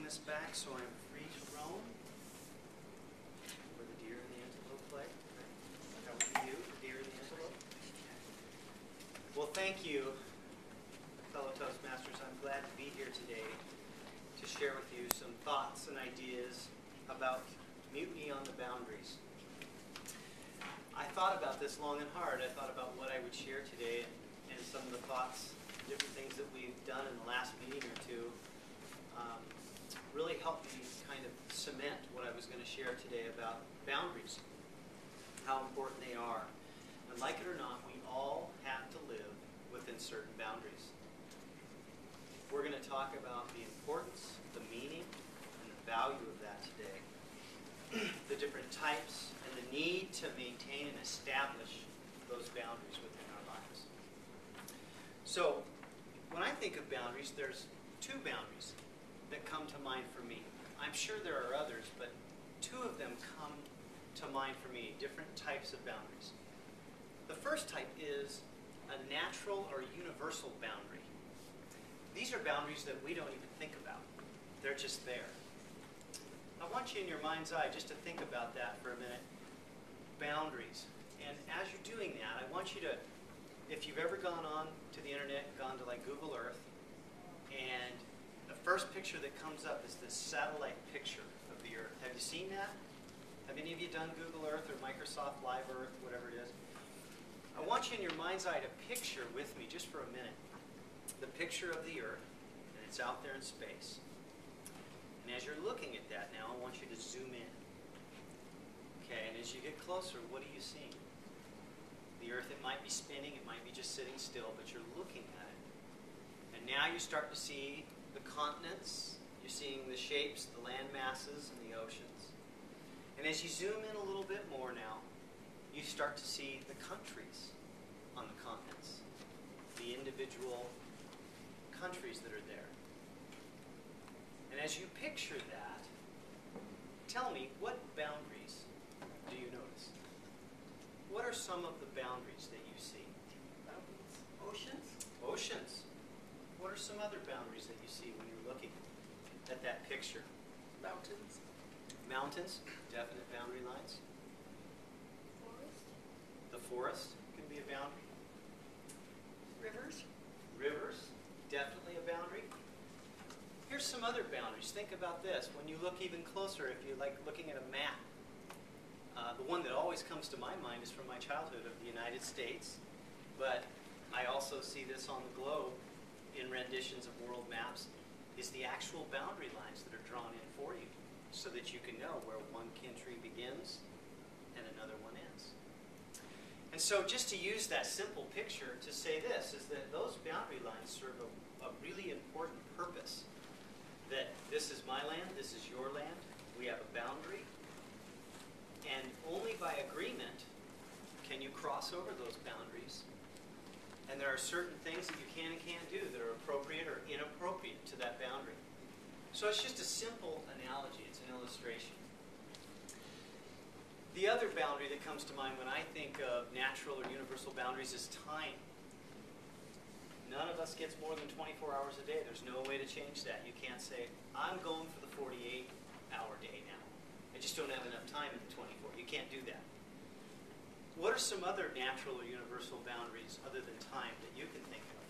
this back so I'm free to roam. Where the deer and the antelope play. Right? That would be you, the deer and the antelope. Well, thank you, fellow Toastmasters. I'm glad to be here today to share with you some thoughts and ideas about mutiny on the boundaries. I thought about this long and hard. I thought about what I would share today and some of the thoughts, different things that we've done in the last meeting or two really helped me kind of cement what I was going to share today about boundaries, how important they are. And like it or not, we all have to live within certain boundaries. We're going to talk about the importance, the meaning, and the value of that today. The different types and the need to maintain and establish those boundaries within our lives. So, when I think of boundaries, there's two boundaries that come to mind for me. I'm sure there are others, but two of them come to mind for me, different types of boundaries. The first type is a natural or universal boundary. These are boundaries that we don't even think about. They're just there. I want you in your mind's eye just to think about that for a minute. Boundaries. And as you're doing that, I want you to, if you've ever gone on to the internet, gone to like Google Earth, and the first picture that comes up is this satellite picture of the Earth. Have you seen that? Have any of you done Google Earth or Microsoft Live Earth, whatever it is? I want you in your mind's eye to picture with me, just for a minute, the picture of the Earth, and it's out there in space. And as you're looking at that now, I want you to zoom in. Okay, and as you get closer, what are you seeing? The Earth, it might be spinning, it might be just sitting still, but you're looking at it. And now you start to see the continents, you're seeing the shapes, the land masses, and the oceans. And as you zoom in a little bit more now, you start to see the countries on the continents, the individual countries that are there. And as you picture that, tell me, what boundaries do you notice? What are some of the boundaries that you see? Mountains. Oceans. Oceans. What are some other boundaries that you see when you're looking at that picture? Mountains. Mountains, definite boundary lines. Forest. The forest can be a boundary. Rivers. Rivers, definitely a boundary. Here's some other boundaries. Think about this. When you look even closer, if you like looking at a map, the one that always comes to my mind is from my childhood of the United States, but I also see this on the globe in renditions of world maps, is the actual boundary lines that are drawn in for you so that you can know where one country begins and another one ends. And so just to use that simple picture to say this, is that those boundary lines serve a really important purpose. That this is my land, this is your land, we have a boundary, and only by agreement can you cross over those boundaries. And there are certain things that you can and can't do that are appropriate or inappropriate to that boundary. So it's just a simple analogy, it's an illustration. The other boundary that comes to mind when I think of natural or universal boundaries is time. None of us gets more than 24 hours a day. There's no way to change that. You can't say, I'm going for the 48-hour day now. I just don't have enough time in the 24. You can't do that. What are some other natural or universal boundaries other than time that you can think of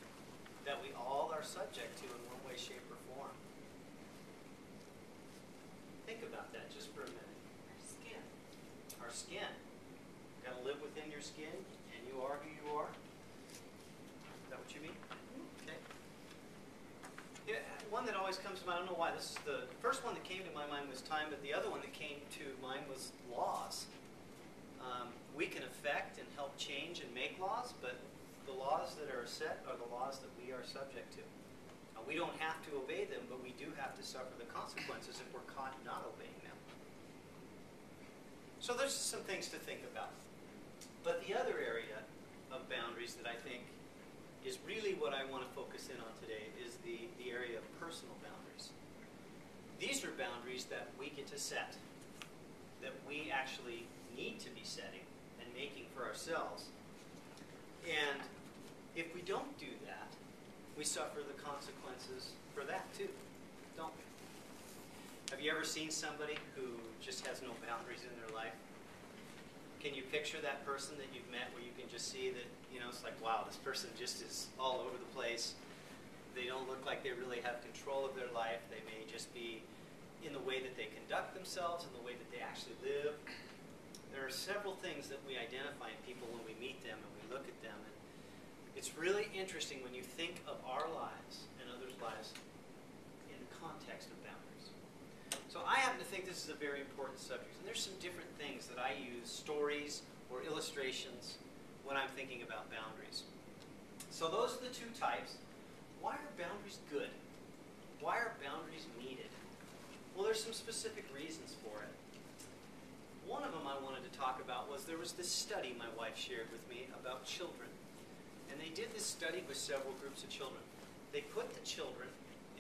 that we all are subject to in one way, shape, or form? Think about that just for a minute. Our skin. Our skin. You've got to live within your skin, and you are who you are. Is that what you mean? Okay. Yeah, one that always comes to mind, I don't know why, this is the first one that came to my mind was time, but the other one that came to mind was laws. We can affect and help change and make laws, but the laws that are set are the laws that we are subject to. We don't have to obey them, but we do have to suffer the consequences if we're caught not obeying them. So there's some things to think about. But the other area of boundaries that I think is really what I want to focus in on today is the area of personal boundaries. These are boundaries that we get to set, that we actually need to be setting and making for ourselves. And if we don't do that, we suffer the consequences for that too, don't we? Have you ever seen somebody who just has no boundaries in their life? Can you picture that person that you've met where you can just see that, it's like, wow, this person just is all over the place. They don't look like they really have control of their life. They may just be in the way that they conduct themselves, in the way that they actually live. There are several things that we identify in people when we meet them and we look at them. And it's really interesting when you think of our lives and others' lives in the context of boundaries. So I happen to think this is a very important subject. And there's some different things that I use, stories or illustrations, when I'm thinking about boundaries. So those are the two types. Why are boundaries good? Why are boundaries needed? Well, there's some specific reasons for it. One of them I wanted to talk about was there was this study my wife shared with me about children. And they did this study with several groups of children. They put the children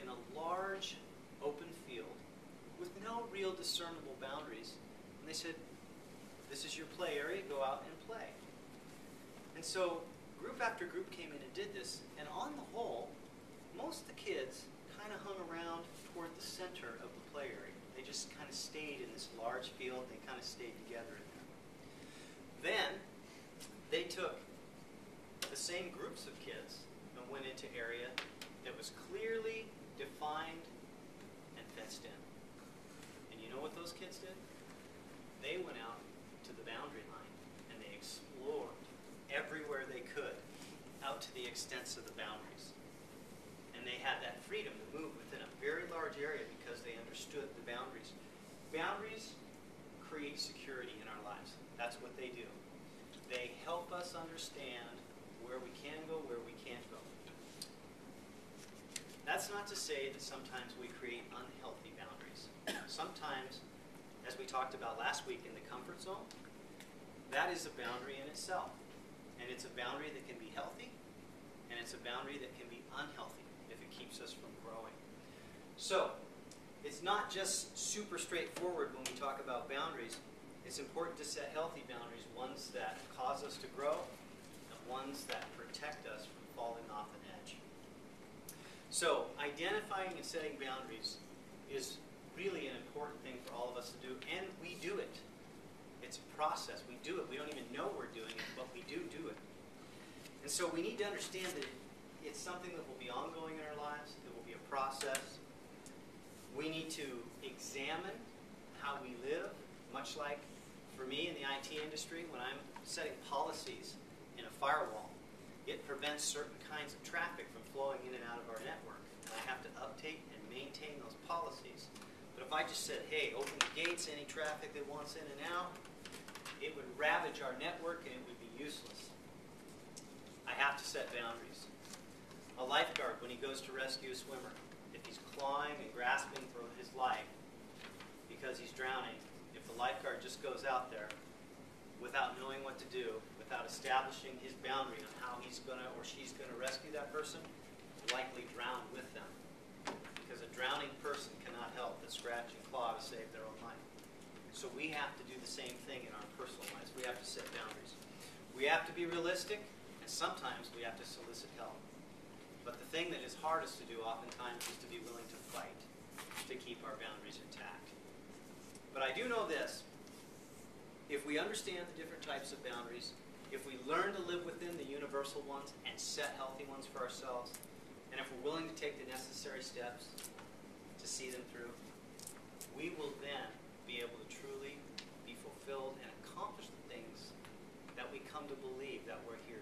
in a large open field with no real discernible boundaries. And they said, this is your play area, go out and play. And so group after group came in and did this. And on the whole, most of the kids kind of hung around toward the center of the play area. They just kind of stayed in this large field. They kind of stayed together in there. Then they took the same groups of kids and went into area that was clearly defined and fenced in. And you know what those kids did? They went out to the boundary line and they explored everywhere they could out to the extents of the boundaries. And they had that freedom to move within a very large area because they understood the boundaries. Boundaries create security in our lives. That's what they do. They help us understand where we can go, where we can't go. That's not to say that sometimes we create unhealthy boundaries. Sometimes, as we talked about last week in the comfort zone, that is a boundary in itself. And it's a boundary that can be healthy, and it's a boundary that can be unhealthy if it keeps us from growing. So, it's not just super straightforward when we talk about boundaries. It's important to set healthy boundaries, ones that cause us to grow, and ones that protect us from falling off an edge. So, identifying and setting boundaries is really an important thing for all of us to do, and we do it. It's a process. We do it. We don't even know we're doing it, but we do it. And so we need to understand that it's something that will be ongoing in our lives. It will be a process. We need to examine how we live, much like for me in the IT industry, when I'm setting policies in a firewall, it prevents certain kinds of traffic from flowing in and out of our network. And I have to update and maintain those policies. But if I just said, hey, open the gates, any traffic that wants in and out, it would ravage our network and it would be useless. I have to set boundaries. A lifeguard, when he goes to rescue a swimmer, if he's clawing and grasping for his life because he's drowning, if the lifeguard just goes out there without knowing what to do, without establishing his boundary on how he's going to or she's going to rescue that person, will likely drown with them. Because a drowning person cannot help but scratch and claw to save their own life. So we have to do the same thing in our personal lives. We have to set boundaries. We have to be realistic, and sometimes we have to solicit help. But the thing that is hardest to do oftentimes is to be willing to fight to keep our boundaries intact. But I do know this. If we understand the different types of boundaries, if we learn to live within the universal ones and set healthy ones for ourselves, and if we're willing to take the necessary steps to see them through, we will then be able to truly be fulfilled and accomplish the things that we come to believe that we're here